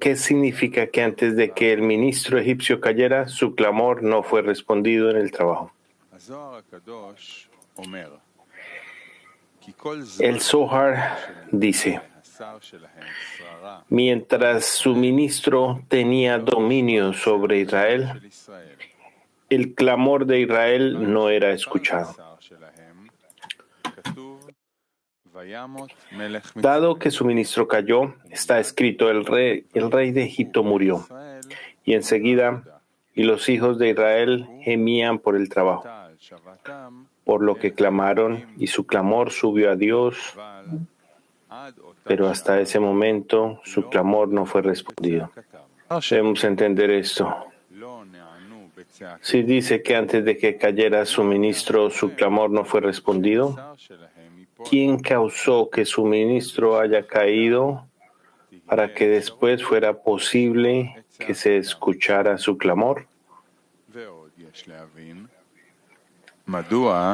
¿Qué significa que antes de que el ministro egipcio cayera, su clamor no fue respondido en el trabajo? El Zohar dice: mientras su ministro tenía dominio sobre Israel, el clamor de Israel no era escuchado. Dado que su ministro cayó, está escrito: el rey de Egipto murió, y enseguida, y los hijos de Israel gemían por el trabajo, por lo que clamaron, y su clamor subió a Dios, pero hasta ese momento su clamor no fue respondido. Debemos entender esto. Si dice que antes de que cayera su ministro, su clamor no fue respondido, ¿quién causó que su ministro haya caído para que después fuera posible que se escuchara su clamor?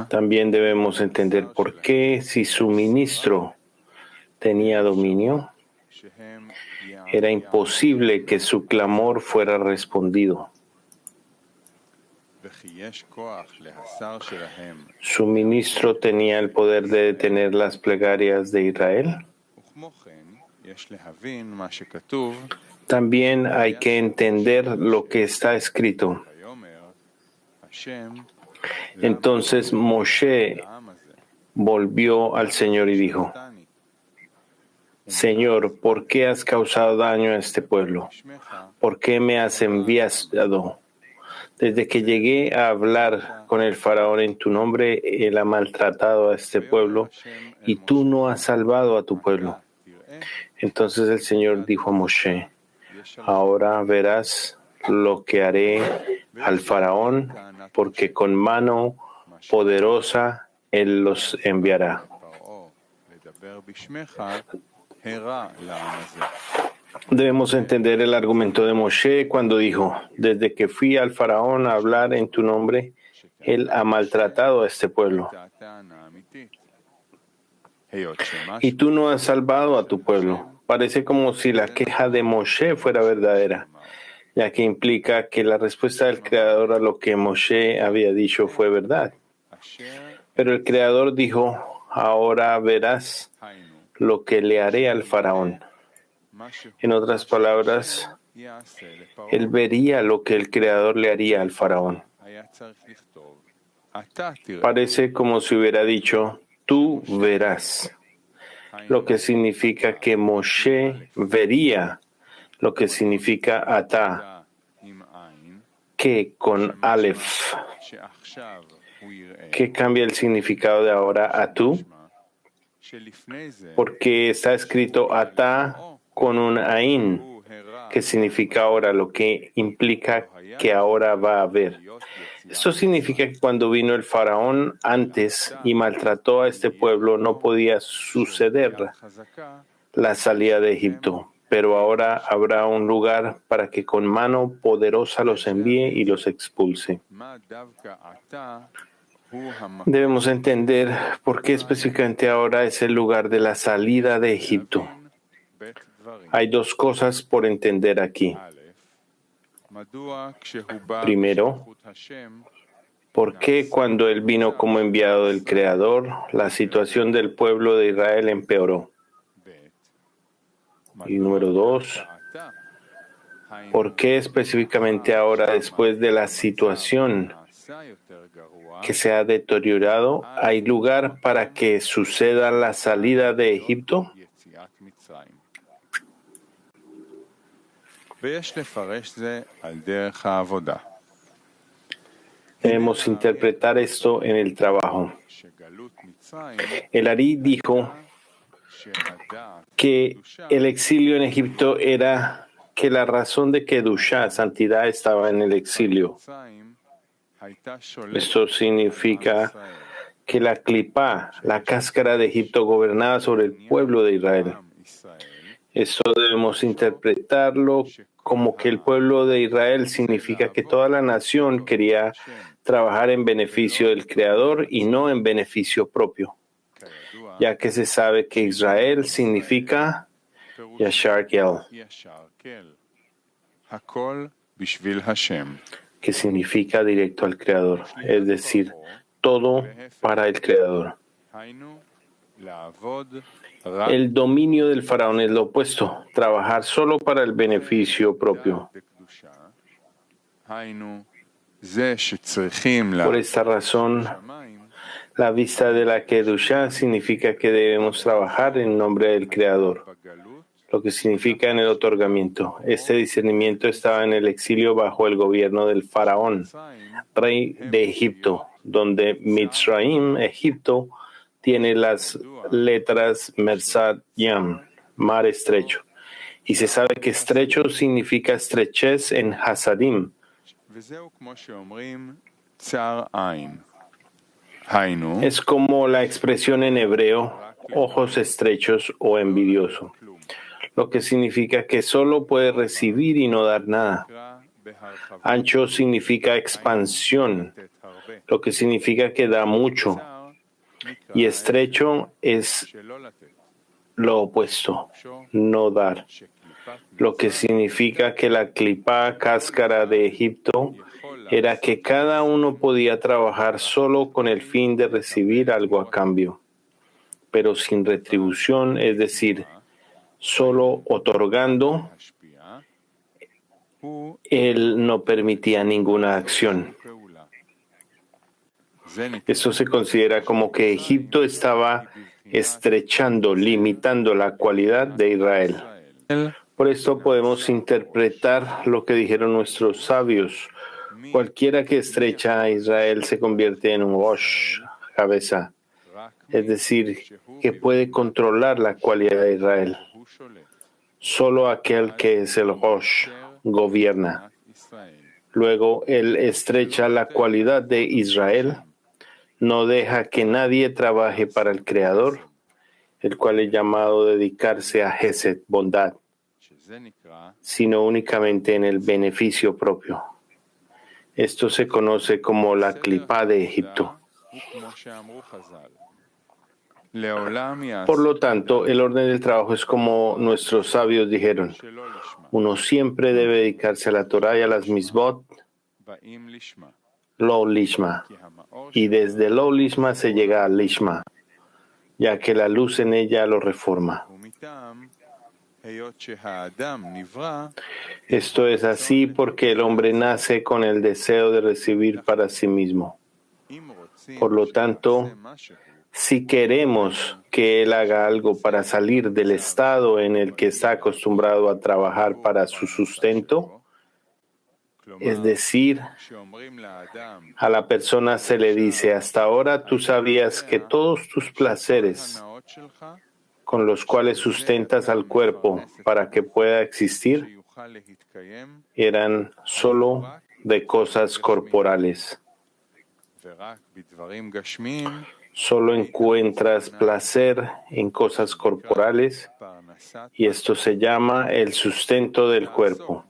También debemos entender por qué, si su ministro tenía dominio, era imposible que su clamor fuera respondido. ¿Su ministro tenía el poder de detener las plegarias de Israel? También hay que entender lo que está escrito. Entonces Moshe volvió al Señor y dijo: Señor, ¿por qué has causado daño a este pueblo? ¿Por qué me has enviado? Desde que llegué a hablar con el faraón en tu nombre, él ha maltratado a este pueblo y tú no has salvado a tu pueblo. Entonces el Señor dijo a Moshe: ahora verás lo que haré al faraón, porque con mano poderosa él los enviará. Debemos entender el argumento de Moshe cuando dijo: desde que fui al faraón a hablar en tu nombre, él ha maltratado a este pueblo. Y tú no has salvado a tu pueblo. Parece como si la queja de Moshe fuera verdadera, ya que implica que la respuesta del Creador a lo que Moshe había dicho fue verdad. Pero el Creador dijo: ahora verás lo que le haré al faraón. En otras palabras, él vería lo que el Creador le haría al faraón. Parece como si hubiera dicho: tú verás, lo que significa que Moshe vería, lo que significa atá, que con Aleph. ¿Qué cambia el significado de ahora a tú? Porque está escrito atá con un ain, que significa ahora, lo que implica que ahora va a haber. Esto significa que cuando vino el faraón antes y maltrató a este pueblo, no podía suceder la salida de Egipto, pero ahora habrá un lugar para que con mano poderosa los envíe y los expulse. Debemos entender por qué específicamente ahora es el lugar de la salida de Egipto. Hay dos cosas por entender aquí. Primero, ¿por qué cuando él vino como enviado del Creador, la situación del pueblo de Israel empeoró? Y número dos, ¿por qué específicamente ahora, después de la situación que se ha deteriorado, hay lugar para que suceda la salida de Egipto? Debemos interpretar esto en el trabajo. El Ari dijo que el exilio en Egipto era que la razón de que Kedushá, santidad, estaba en el exilio. Esto significa que la clipá, la cáscara de Egipto, gobernaba sobre el pueblo de Israel. Esto debemos interpretarlo como que el pueblo de Israel significa que toda la nación quería trabajar en beneficio del Creador y no en beneficio propio, ya que se sabe que Israel significa Yashar Kel. que significa directo al Creador, es decir, todo para el Creador. El dominio del faraón es lo opuesto, trabajar solo para el beneficio propio. Por esta razón, la vista de la Kedushá significa que debemos trabajar en nombre del Creador, lo que significa en el otorgamiento. Este discernimiento estaba en el exilio bajo el gobierno del faraón, rey de Egipto, donde Mitzrayim, Egipto, tiene las letras Mersad Yam, mar estrecho. Y se sabe que estrecho significa estrechez en Hasadim. Es como la expresión en hebreo, ojos estrechos o envidioso, lo que significa que solo puede recibir y no dar nada. Ancho significa expansión, lo que significa que da mucho. Y estrecho es lo opuesto, no dar, lo que significa que la clipá, cáscara de Egipto, era que cada uno podía trabajar solo con el fin de recibir algo a cambio, pero sin retribución, es decir, solo otorgando. Él no permitía ninguna acción. Esto se considera como que Egipto estaba estrechando, limitando la cualidad de Israel. Por esto podemos interpretar lo que dijeron nuestros sabios. Cualquiera que estrecha a Israel se convierte en un Rosh, cabeza, es decir, que puede controlar la cualidad de Israel. Solo aquel que es el Rosh gobierna. Luego, él estrecha la cualidad de Israel, no deja que nadie trabaje para el Creador, el cual es llamado a dedicarse a Hesed, bondad, sino únicamente en el beneficio propio. Esto se conoce como la clipá de Egipto. Por lo tanto, el orden del trabajo es como nuestros sabios dijeron. Uno siempre debe dedicarse a la Torah y a las misbot, lo lishma, y desde lo lishma se llega al lishma, ya que la luz en ella lo reforma. Esto es así porque el hombre nace con el deseo de recibir para sí mismo. Por lo tanto, si queremos que él haga algo para salir del estado en el que está acostumbrado a trabajar para su sustento, es decir, a la persona se le dice, hasta ahora tú sabías que todos tus placeres con los cuales sustentas al cuerpo para que pueda existir eran solo de cosas corporales. Solo encuentras placer en cosas corporales y esto se llama el sustento del cuerpo.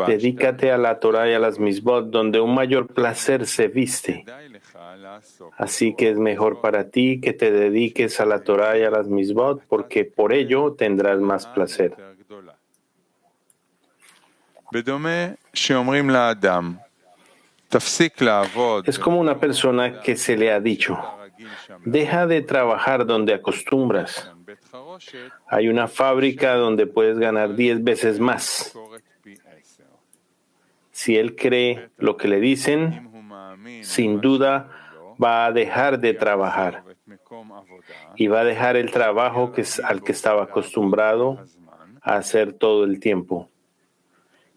Dedícate a la Torah y a las misbot, donde un mayor placer se viste. Así que es mejor para ti que te dediques a la Torah y a las misbot, porque por ello tendrás más placer. Es como una persona que se le ha dicho, deja de trabajar donde acostumbras. Hay una fábrica donde puedes ganar 10 veces más. Si él cree lo que le dicen, sin duda va a dejar de trabajar y va a dejar el trabajo al que estaba acostumbrado a hacer todo el tiempo.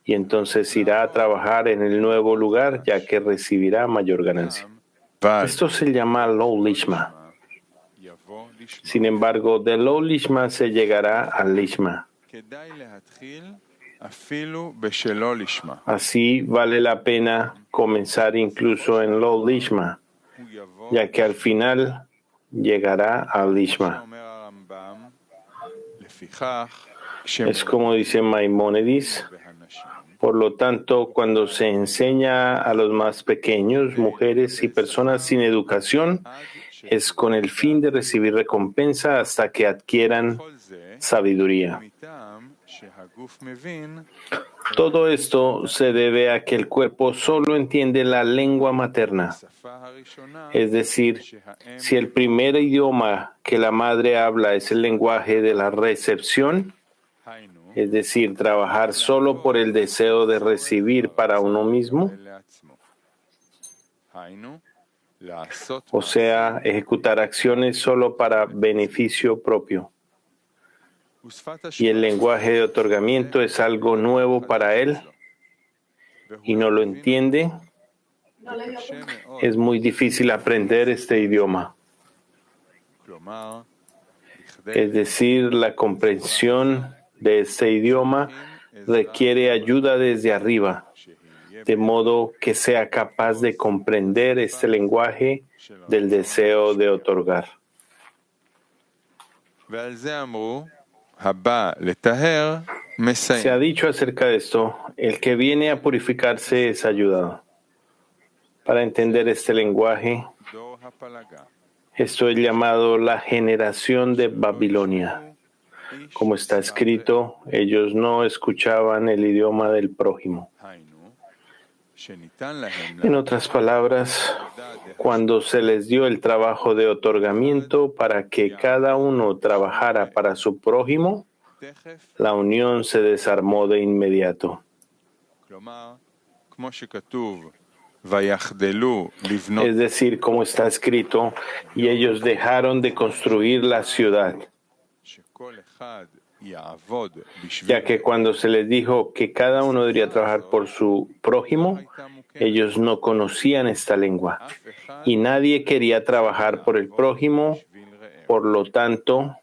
Y entonces irá a trabajar en el nuevo lugar, ya que recibirá mayor ganancia. Esto se llama Lo Lishma. Sin embargo, de Lo Lishma se llegará al Lishma. Así vale la pena comenzar incluso en Lo Lishma, ya que al final llegará al Lishma. Es como dice Maimónides. Por lo tanto, cuando se enseña a los más pequeños, mujeres y personas sin educación, es con el fin de recibir recompensa hasta que adquieran sabiduría. Todo esto se debe a que el cuerpo solo entiende la lengua materna. Es decir, si el primer idioma que la madre habla es el lenguaje de la recepción, es decir, trabajar solo por el deseo de recibir para uno mismo, o sea, ejecutar acciones solo para beneficio propio. Y el lenguaje de otorgamiento es algo nuevo para él y no lo entiende, es muy difícil aprender este idioma. Es decir, la comprensión de este idioma requiere ayuda desde arriba, de modo que sea capaz de comprender este lenguaje del deseo de otorgar. Se ha dicho acerca de esto, el que viene a purificarse es ayudado. Para entender este lenguaje, esto es llamado la generación de Babilonia. Como está escrito, ellos no escuchaban el idioma del prójimo. En otras palabras, cuando se les dio el trabajo de otorgamiento para que cada uno trabajara para su prójimo, la unión se desarmó de inmediato. Es decir, como está escrito, y ellos dejaron de construir la ciudad, ya que cuando se les dijo que cada uno debería trabajar por su prójimo, ellos no conocían esta lengua y nadie quería trabajar por el prójimo, por lo tanto,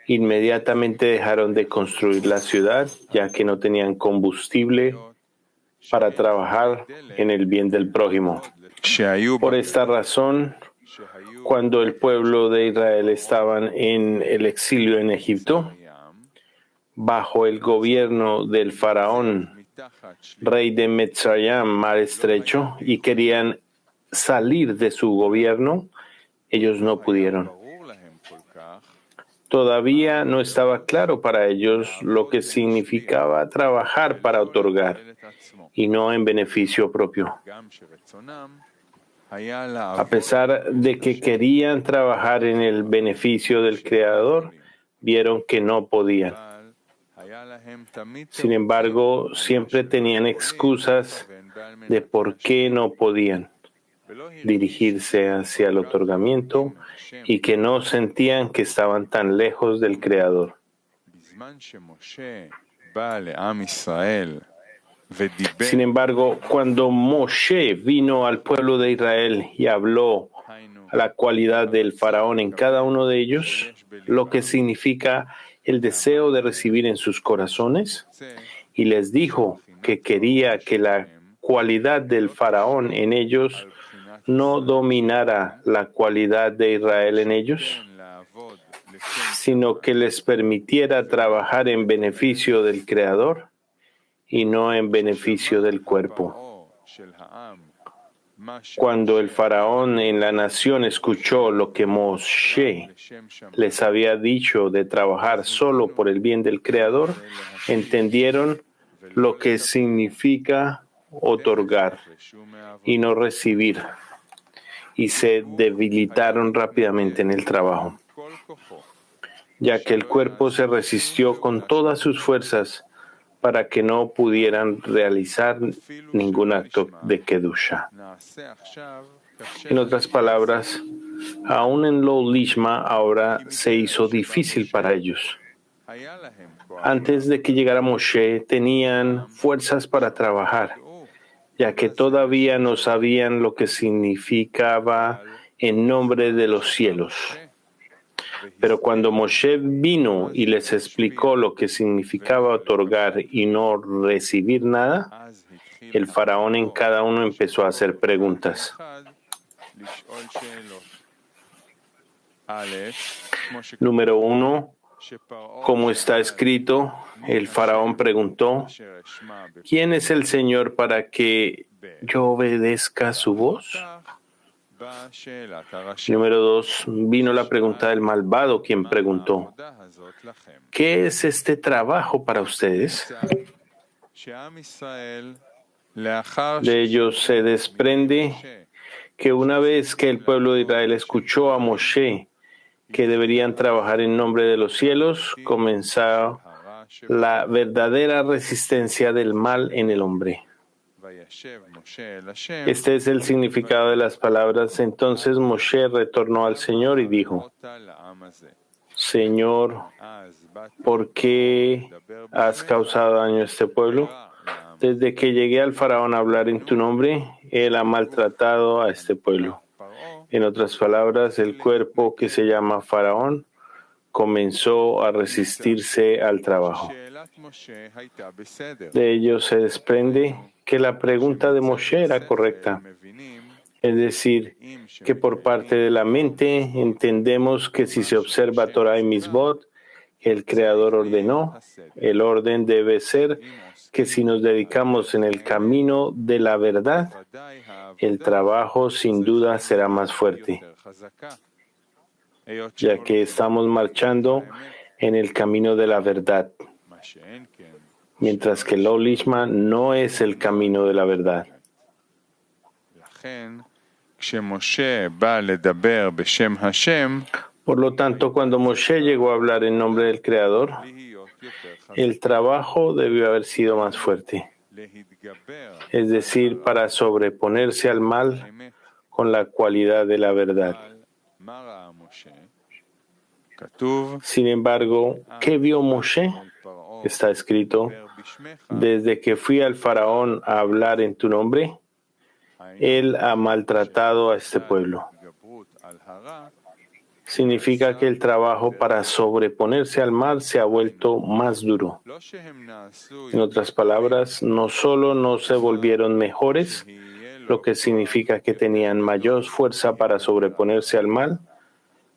inmediatamente dejaron de construir la ciudad, ya que no tenían combustible para trabajar en el bien del prójimo. Por esta razón, cuando el pueblo de Israel estaban en el exilio en Egipto, bajo el gobierno del faraón, rey de Mitzrayim, mar estrecho, y querían salir de su gobierno, ellos no pudieron. Todavía no estaba claro para ellos lo que significaba trabajar para otorgar y no en beneficio propio. A pesar de que querían trabajar en el beneficio del Creador, vieron que no podían. Sin embargo, siempre tenían excusas de por qué no podían dirigirse hacia el otorgamiento y que no sentían que estaban tan lejos del Creador. Sin embargo, cuando Moshe vino al pueblo de Israel y habló a la cualidad del faraón en cada uno de ellos, lo que significa el deseo de recibir en sus corazones, y les dijo que quería que la cualidad del faraón en ellos no dominara la cualidad de Israel en ellos, sino que les permitiera trabajar en beneficio del Creador y no en beneficio del cuerpo. Cuando el faraón en la nación escuchó lo que Moshe les había dicho de trabajar solo por el bien del Creador, entendieron lo que significa otorgar y no recibir, y se debilitaron rápidamente en el trabajo, ya que el cuerpo se resistió con todas sus fuerzas para que no pudieran realizar ningún acto de Kedusha. En otras palabras, aún en Lo Lishma ahora se hizo difícil para ellos. Antes de que llegara Moshe, tenían fuerzas para trabajar, ya que todavía no sabían lo que significaba en nombre de los cielos. Pero cuando Moshe vino y les explicó lo que significaba otorgar y no recibir nada, el faraón en cada uno empezó a hacer preguntas. Número 1, como está escrito, el faraón preguntó, ¿quién es el Señor para que yo obedezca su voz? Número 2. Vino la pregunta del malvado, quien preguntó: ¿qué es este trabajo para ustedes? De ello se desprende que una vez que el pueblo de Israel escuchó a Moshe que deberían trabajar en nombre de los cielos, comenzó la verdadera resistencia del mal en el hombre. Este es el significado de las palabras. Entonces Moshe retornó al Señor y dijo: Señor, ¿por qué has causado daño a este pueblo? Desde que llegué al faraón a hablar en tu nombre, él ha maltratado a este pueblo. En otras palabras, el cuerpo que se llama faraón comenzó a resistirse al trabajo. De ello se desprende que la pregunta de Moshe era correcta. Es decir, que por parte de la mente entendemos que si se observa Torah y Misbot, el Creador ordenó, el orden debe ser que si nos dedicamos en el camino de la verdad, el trabajo sin duda será más fuerte, ya que estamos marchando en el camino de la verdad, mientras que el Olishma no es el camino de la verdad. Por lo tanto, cuando Moshe llegó a hablar en nombre del Creador, el trabajo debió haber sido más fuerte, es decir, para sobreponerse al mal con la cualidad de la verdad. Sin embargo, ¿qué vio Moshe? Está escrito: desde que fui al faraón a hablar en tu nombre, él ha maltratado a este pueblo. Significa que el trabajo para sobreponerse al mal se ha vuelto más duro. En otras palabras, no solo no se volvieron mejores, lo que significa que tenían mayor fuerza para sobreponerse al mal,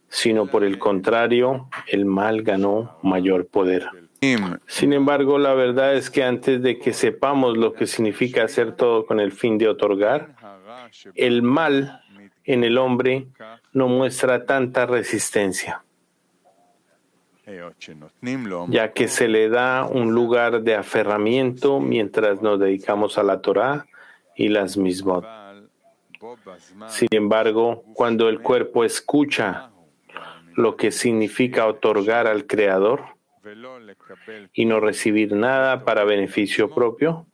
sino por el contrario, el mal ganó mayor poder. Sin embargo, la verdad es que antes de que sepamos lo que significa hacer todo con el fin de otorgar, el mal en el hombre no muestra tanta resistencia, ya que se le da un lugar de aferramiento mientras nos dedicamos a la Torá y las Misbot. Sin embargo, cuando el cuerpo escucha lo que significa otorgar al Creador y no recibir nada para beneficio propio,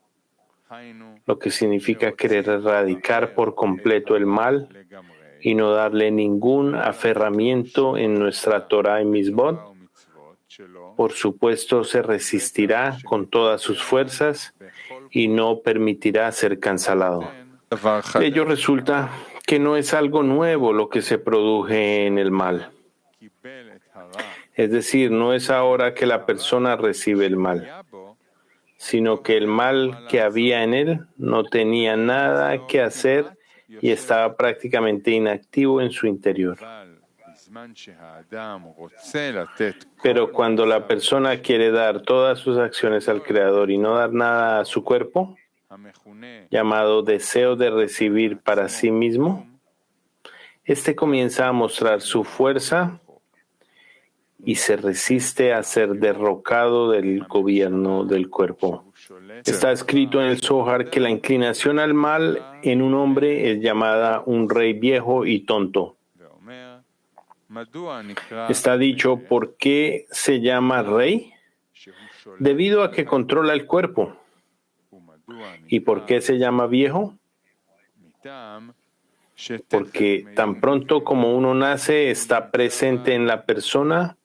lo que significa querer erradicar por completo el mal y no darle ningún aferramiento en nuestra Torah y Misbot, por supuesto se resistirá con todas sus fuerzas y no permitirá ser cancelado. De ello resulta que no es algo nuevo lo que se produce en el mal. Es decir, no es ahora que la persona recibe el mal, sino que el mal que había en él no tenía nada que hacer y estaba prácticamente inactivo en su interior. Pero cuando la persona quiere dar todas sus acciones al Creador y no dar nada a su cuerpo, llamado deseo de recibir para sí mismo, este comienza a mostrar su fuerza y se resiste a ser derrocado del gobierno del cuerpo. Está escrito en el Zohar que la inclinación al mal en un hombre es llamada un rey viejo y tonto. Está dicho, ¿por qué se llama rey? Debido a que controla el cuerpo. ¿Y por qué se llama viejo? Porque tan pronto como uno nace está presente en la persona,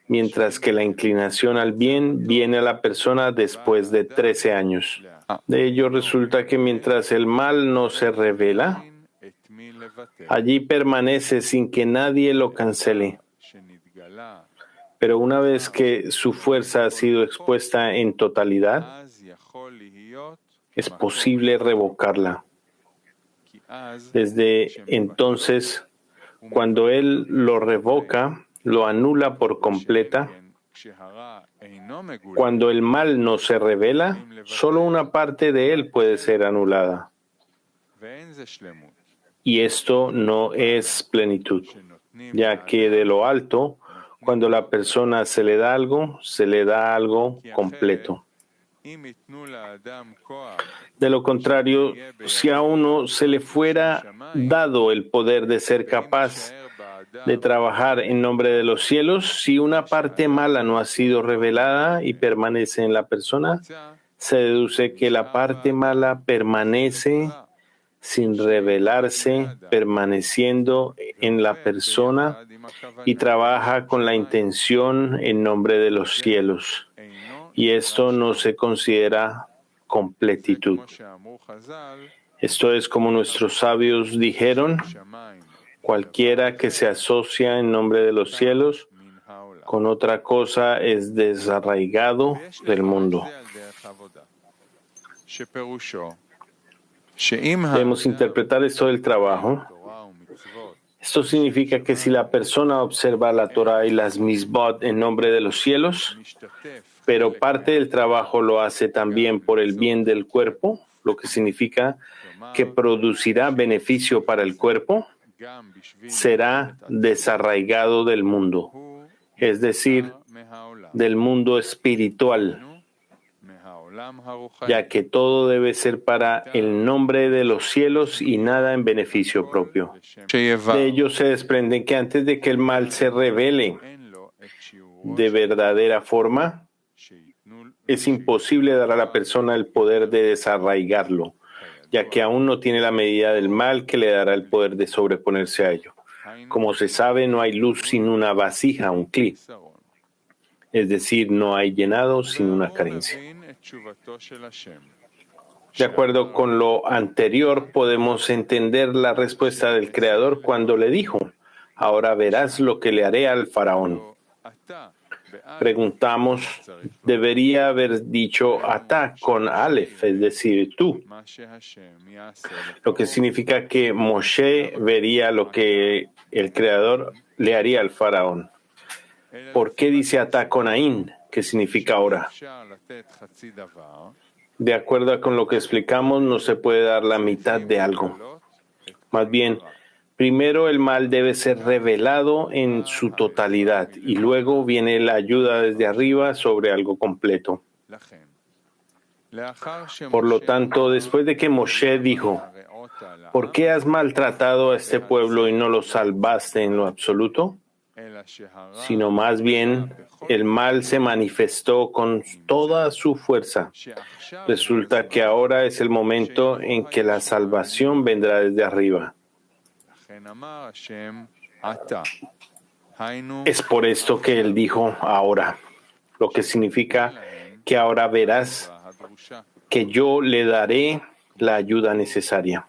mientras que la inclinación al bien viene a la persona después de 13 años. De ello resulta que mientras el mal no se revela, allí permanece sin que nadie lo cancele. Pero una vez que su fuerza ha sido expuesta en totalidad, es posible revocarla. Desde entonces, cuando él lo revoca, lo anula por completa. Cuando el mal no se revela, solo una parte de él puede ser anulada. y esto no es plenitud, ya que de lo alto, cuando la persona se le da algo completo. De lo contrario, si a uno se le fuera dado el poder de ser capaz de trabajar en nombre de los cielos, si una parte mala no ha sido revelada y permanece en la persona, se deduce que la parte mala permanece sin revelarse, permaneciendo en la persona y trabaja con la intención en nombre de los cielos. Y esto no se considera completitud. Esto es como nuestros sabios dijeron: cualquiera que se asocia en nombre de los cielos con otra cosa es desarraigado del mundo. Debemos interpretar esto del trabajo. Esto significa que si la persona observa la Torah y las misbot en nombre de los cielos, pero parte del trabajo lo hace también por el bien del cuerpo, lo que significa que producirá beneficio para el cuerpo, será desarraigado del mundo, es decir, del mundo espiritual, ya que todo debe ser para el nombre de los cielos y nada en beneficio propio. De ello se desprende que antes de que el mal se revele de verdadera forma, es imposible dar a la persona el poder de desarraigarlo, ya que aún no tiene la medida del mal que le dará el poder de sobreponerse a ello. Como se sabe, no hay luz sin una vasija, un cli. Es decir, no hay llenado sin una carencia. De acuerdo con lo anterior, podemos entender la respuesta del Creador cuando le dijo: ahora verás lo que le haré al faraón. Preguntamos, debería haber dicho atá con Aleph, es decir, tú, lo que significa que Moshe vería lo que el Creador le haría al faraón. ¿Por qué dice atá con Ain, que significa ahora? De acuerdo con lo que explicamos, no se puede dar la mitad de algo. Más bien, primero el mal debe ser revelado en su totalidad y luego viene la ayuda desde arriba sobre algo completo. Por lo tanto, después de que Moshe dijo: ¿por qué has maltratado a este pueblo y no lo salvaste en lo absoluto? Sino más bien el mal se manifestó con toda su fuerza. Resulta que ahora es el momento en que la salvación vendrá desde arriba. Es por esto que él dijo ahora, lo que significa que ahora verás que yo le daré la ayuda necesaria.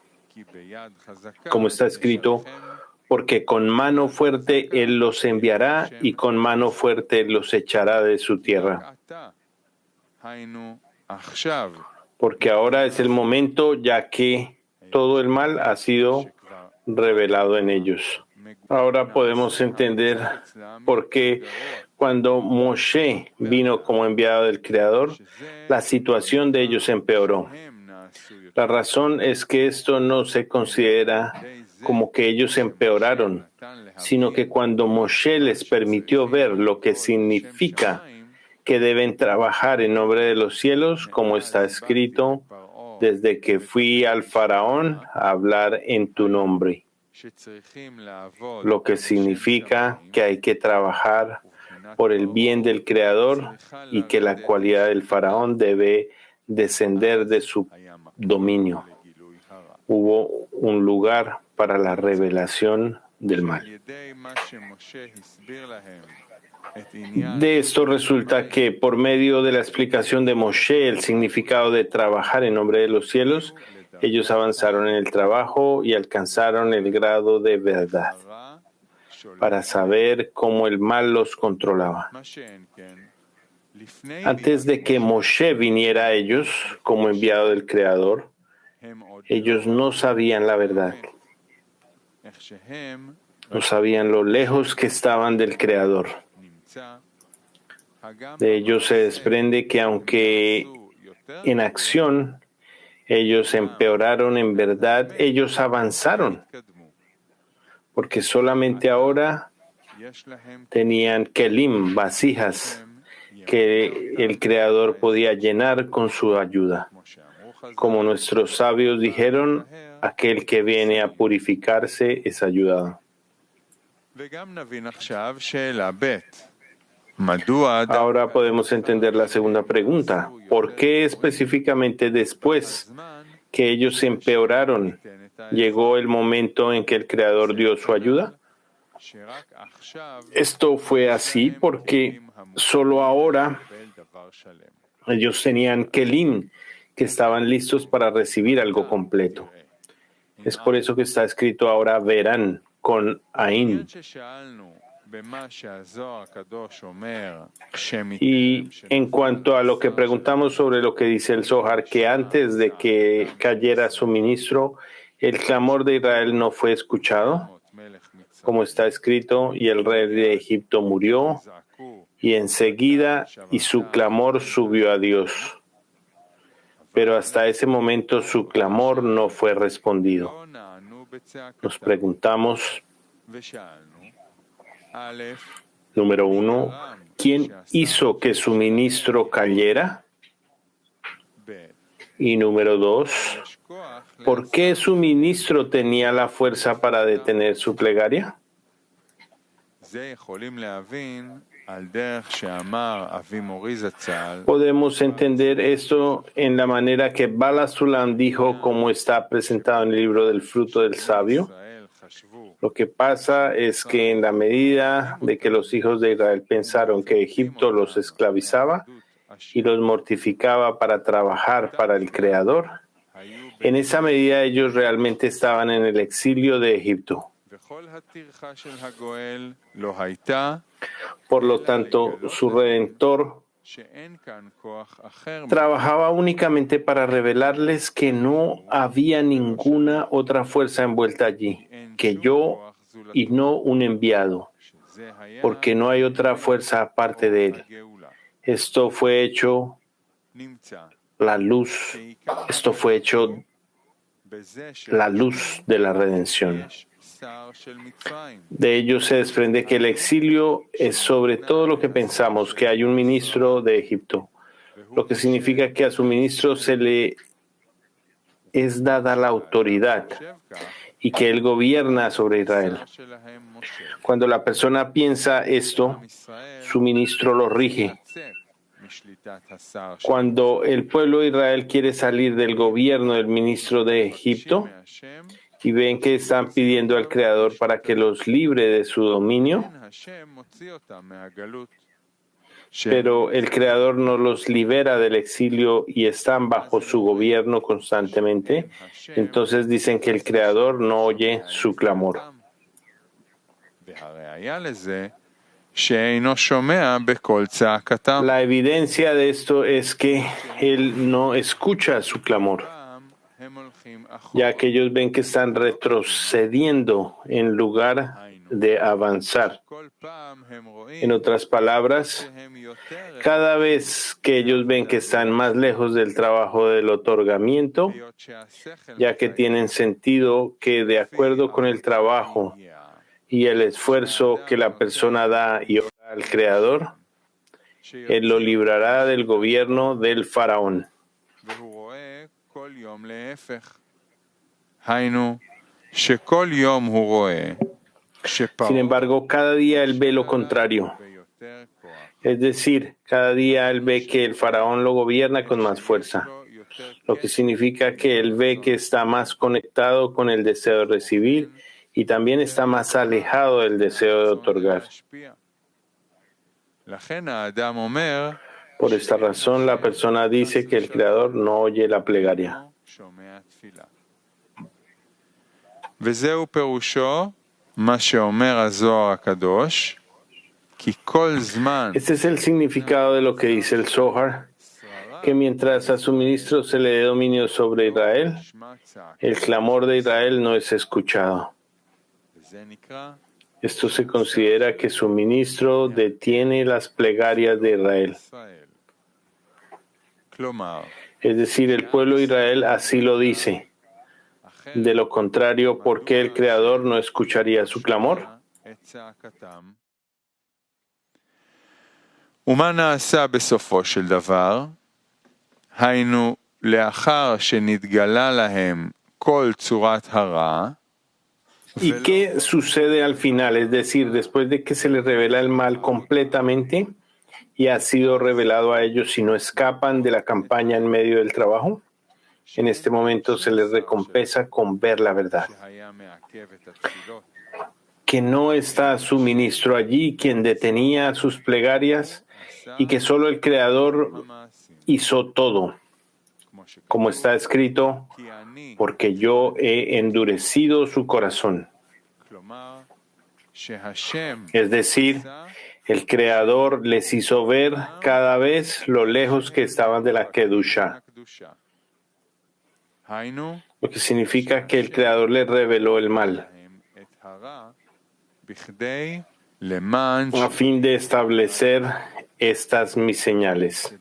Como está escrito: porque con mano fuerte él los enviará y con mano fuerte los echará de su tierra. Porque ahora es el momento, ya que todo el mal ha sido revelado en ellos. Ahora podemos entender por qué cuando Moshe vino como enviado del Creador, la situación de ellos empeoró. La razón es que esto no se considera como que ellos empeoraron, sino que cuando Moshe les permitió ver lo que significa que deben trabajar en nombre de los cielos, como está escrito: desde que fui al faraón a hablar en tu nombre, lo que significa que hay que trabajar por el bien del Creador y que la cualidad del faraón debe descender de su dominio. Hubo un lugar para la revelación del mal. De esto resulta que por medio de la explicación de Moshe, el significado de trabajar en nombre de los cielos, ellos avanzaron en el trabajo y alcanzaron el grado de verdad para saber cómo el mal los controlaba. Antes de que Moshe viniera a ellos como enviado del Creador, ellos no sabían la verdad. No sabían lo lejos que estaban del Creador. De ello se desprende que aunque en acción Ellos empeoraron, en verdad, ellos avanzaron, porque solamente ahora tenían kelim, vasijas, que el Creador podía llenar con su ayuda. Como nuestros sabios dijeron, aquel que viene a purificarse es ayudado. Ahora podemos entender la segunda pregunta. ¿Por qué específicamente después que ellos se empeoraron, llegó el momento en que el Creador dio su ayuda? Esto fue así porque solo ahora ellos tenían kelim, que estaban listos para recibir algo completo. Es por eso que está escrito ahora verán con Ain. Y en cuanto a lo que preguntamos sobre lo que dice el Zohar, que antes de que cayera su ministro, el clamor de Israel no fue escuchado, como está escrito, y el rey de Egipto murió, y enseguida y su clamor subió a Dios. Pero hasta ese momento su clamor no fue respondido. Nos preguntamos, número 1, ¿quién hizo que su ministro cayera? Y número 2, ¿por qué su ministro tenía la fuerza para detener su plegaria? Podemos entender esto en la manera que Bala Sulam dijo, como está presentado en el libro del fruto del sabio. Lo que pasa es que en la medida de que los hijos de Israel pensaron que Egipto los esclavizaba y los mortificaba para trabajar para el Creador, en esa medida ellos realmente estaban en el exilio de Egipto. Por lo tanto, su Redentor trabajaba únicamente para revelarles que no había ninguna otra fuerza envuelta allí, que yo y no un enviado, porque no hay otra fuerza aparte de él. Esto fue hecho la luz de la redención. De ello se desprende que el exilio es sobre todo lo que pensamos, que hay un ministro de Egipto, lo que significa que a su ministro se le es dada la autoridad y que él gobierna sobre Israel. Cuando la persona piensa esto, su ministro lo rige. Cuando el pueblo de Israel quiere salir del gobierno del ministro de Egipto y ven que están pidiendo al Creador para que los libre de su dominio, pero el Creador no los libera del exilio y están bajo su gobierno constantemente, entonces dicen que el Creador no oye su clamor. La evidencia de esto es que Él no escucha su clamor, ya que ellos ven que están retrocediendo en lugar de avanzar. En otras palabras, cada vez que ellos ven que están más lejos del trabajo del otorgamiento, ya que tienen sentido que de acuerdo con el trabajo y el esfuerzo que la persona da y ora al Creador, Él lo librará del gobierno del faraón. Sin embargo, cada día Él ve lo contrario. Es decir, cada día Él ve que el faraón lo gobierna con más fuerza, lo que significa que Él ve que está más conectado con el deseo de recibir y también está más alejado del deseo de otorgar. Por esta razón, la persona dice que el Creador no oye la plegaria. Este es el significado de lo que dice el Zohar, que mientras a su ministro se le dé dominio sobre Israel, el clamor de Israel no es escuchado. Esto se considera que su ministro detiene las plegarias de Israel. Es decir, el pueblo de Israel así lo dice. De lo contrario, ¿por qué el Creador no escucharía su clamor? ומה נעשה בסופו של דבר? היינו, לאחר שנתגלה להם כל צורת הרע, ¿Y qué sucede al final? Es decir, después de que se les revela el mal completamente y ha sido revelado a ellos si no escapan de la campaña en medio del trabajo, en este momento se les recompensa con ver la verdad. Que no está su ministro allí, quien detenía sus plegarias, y que solo el Creador hizo todo. Como está escrito, porque yo he endurecido su corazón. Es decir, el Creador les hizo ver cada vez lo lejos que estaban de la Kedusha. Lo que significa que el Creador les reveló el mal, a fin de establecer estas mis señales.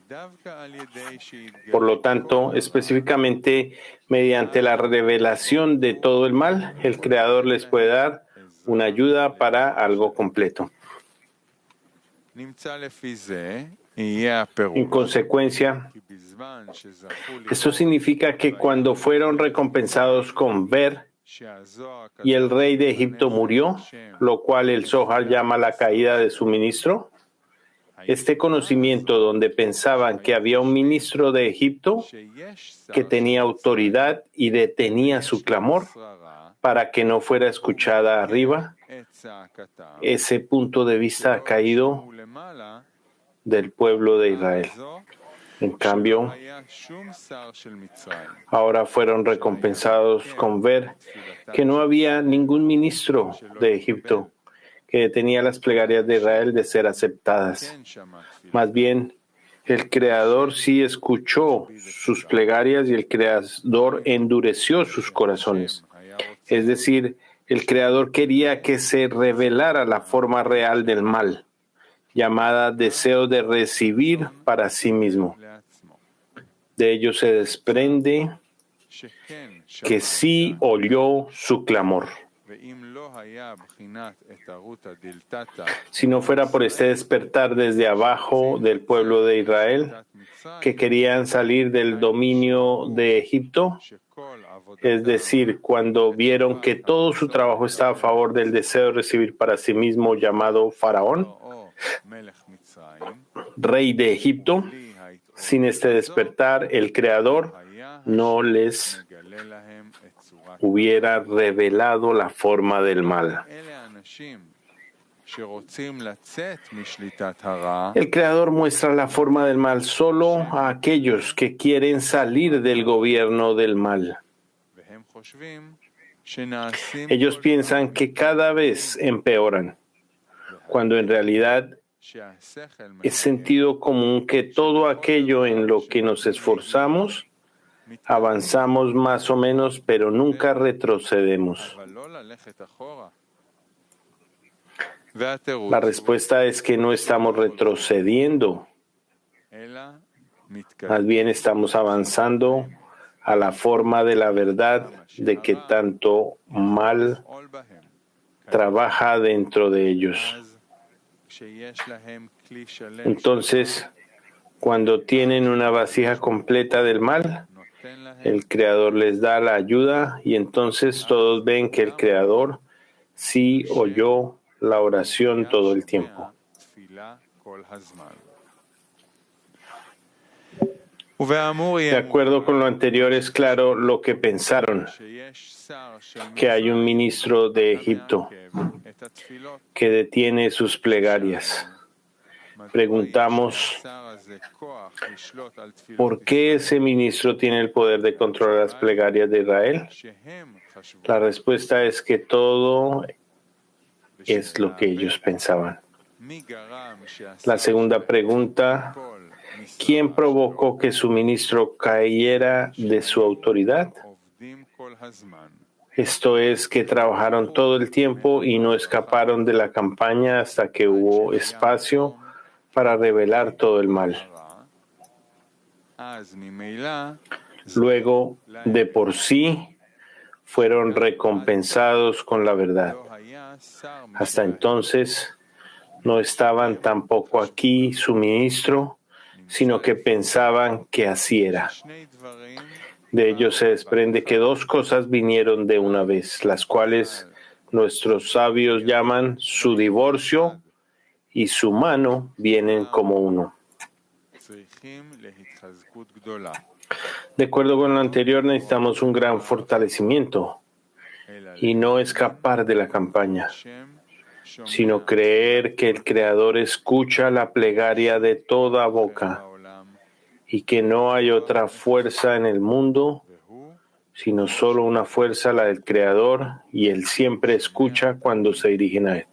Por lo tanto, específicamente mediante la revelación de todo el mal, el Creador les puede dar una ayuda para algo completo. En consecuencia, esto significa que cuando fueron recompensados con ver y el rey de Egipto murió, lo cual el Zohar llama la caída de su ministro, este conocimiento donde pensaban que había un ministro de Egipto que tenía autoridad y detenía su clamor para que no fuera escuchada arriba, ese punto de vista ha caído del pueblo de Israel. En cambio, ahora fueron recompensados con ver que no había ningún ministro de Egipto que detenía las plegarias de Israel de ser aceptadas. Más bien, el Creador sí escuchó sus plegarias y el Creador endureció sus corazones. Es decir, el Creador quería que se revelara la forma real del mal, llamada deseo de recibir para sí mismo. De ello se desprende que sí oyó su clamor. Si no fuera por este despertar desde abajo del pueblo de Israel, que querían salir del dominio de Egipto, es decir, cuando vieron que todo su trabajo estaba a favor del deseo de recibir para sí mismo llamado Faraón, rey de Egipto, sin este despertar, el Creador no les hubiera revelado la forma del mal. El Creador muestra la forma del mal solo a aquellos que quieren salir del gobierno del mal. Ellos piensan que cada vez empeoran, cuando en realidad es sentido común que todo aquello en lo que nos esforzamos, avanzamos más o menos, pero nunca retrocedemos. La respuesta es que no estamos retrocediendo, más bien estamos avanzando a la forma de la verdad de que tanto mal trabaja dentro de ellos. Entonces, cuando tienen una vasija completa del mal, el Creador les da la ayuda y entonces todos ven que el Creador sí oyó la oración todo el tiempo. De acuerdo con lo anterior, es claro lo que pensaron, que hay un ministro de Egipto que detiene sus plegarias. Preguntamos, ¿por qué ese ministro tiene el poder de controlar las plegarias de Israel? La respuesta es que todo es lo que ellos pensaban. La segunda pregunta, ¿quién provocó que su ministro cayera de su autoridad? Esto es que trabajaron todo el tiempo y no escaparon de la campaña hasta que hubo espacio para revelar todo el mal. Luego, de por sí, fueron recompensados con la verdad. Hasta entonces, no estaban tampoco aquí su ministro, sino que pensaban que así era. De ello se desprende que dos cosas vinieron de una vez, las cuales nuestros sabios llaman su divorcio y su mano vienen como uno. De acuerdo con lo anterior, necesitamos un gran fortalecimiento y no escapar de la campaña, sino creer que el Creador escucha la plegaria de toda boca y que no hay otra fuerza en el mundo, sino solo una fuerza, la del Creador, y Él siempre escucha cuando se dirigen a Él.